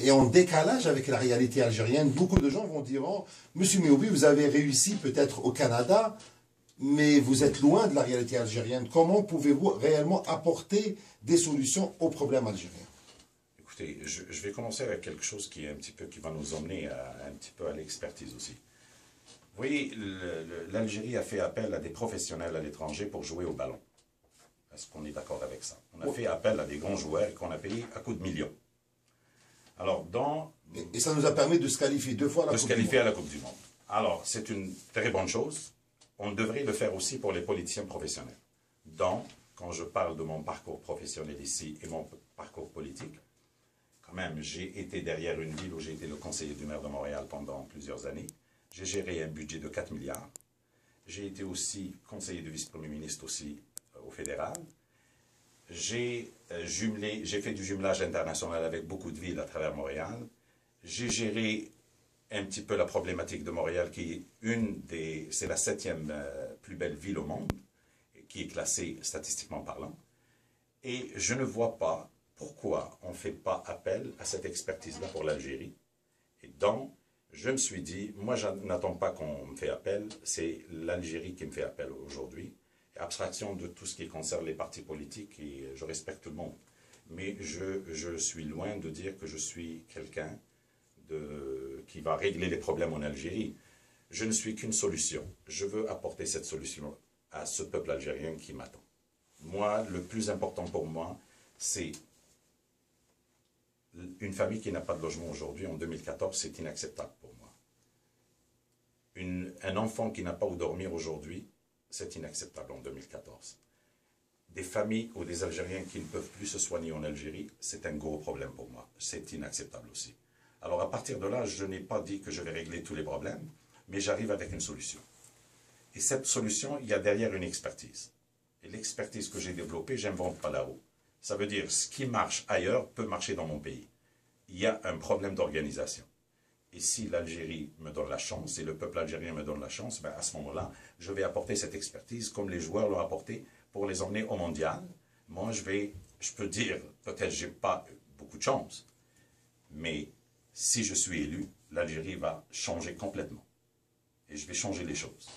Et en décalage avec la réalité algérienne, beaucoup de gens vont dire, oh, Monsieur Méoubi, vous avez réussi peut-être au Canada, mais vous êtes loin de la réalité algérienne. Comment pouvez-vous réellement apporter des solutions aux problèmes algériens? Écoutez, je vais commencer avec quelque chose qui est un petit peu, qui va nous emmener un petit peu à l'expertise aussi. Vous voyez, l'Algérie a fait appel à des professionnels à l'étranger pour jouer au ballon. Est-ce qu'on est d'accord avec ça? On a fait appel à des grands joueurs qu'on a payés à coups de millions. Alors, Et ça nous a permis de se qualifier 2 fois à la Coupe du Monde. à la Coupe du Monde. Alors, c'est une très bonne chose. On devrait le faire aussi pour les politiciens professionnels. Donc, quand je parle de mon parcours professionnel ici et mon parcours politique, quand même, j'ai été derrière une ville où j'ai été le conseiller du maire de Montréal pendant plusieurs années. J'ai géré un budget de 4 milliards. J'ai été aussi conseiller de vice-premier ministre aussi au fédéral. J'ai fait du jumelage international avec beaucoup de villes à travers Montréal. J'ai géré un petit peu la problématique de Montréal, qui est c'est la 7e plus belle ville au monde, qui est classée statistiquement parlant. Et je ne vois pas pourquoi on ne fait pas appel à cette expertise-là pour l'Algérie. Et donc, je me suis dit, moi, je n'attends pas qu'on me fait appel, c'est l'Algérie qui me fait appel aujourd'hui. Abstraction de tout ce qui concerne les partis politiques, et je respecte tout le monde. Mais je suis loin de dire que je suis quelqu'un qui va régler les problèmes en Algérie. Je ne suis qu'une solution. Je veux apporter cette solution à ce peuple algérien qui m'attend. Moi, le plus important pour moi, c'est une famille qui n'a pas de logement aujourd'hui, en 2014, c'est inacceptable pour moi. Un enfant qui n'a pas où dormir aujourd'hui, c'est inacceptable en 2014. Des familles ou des Algériens qui ne peuvent plus se soigner en Algérie, c'est un gros problème pour moi. C'est inacceptable aussi. Alors à partir de là, je n'ai pas dit que je vais régler tous les problèmes, mais j'arrive avec une solution. Et cette solution, il y a derrière une expertise. Et l'expertise que j'ai développée, j'invente pas la roue. Ça veut dire, ce qui marche ailleurs peut marcher dans mon pays. Il y a un problème d'organisation. Et si l'Algérie me donne la chance, et le peuple algérien me donne la chance, ben à ce moment-là, je vais apporter cette expertise, comme les joueurs l'ont apporté, pour les emmener au mondial. Moi, je peux dire, peut-être j'ai pas beaucoup de chance, mais si je suis élu, l'Algérie va changer complètement. Et je vais changer les choses.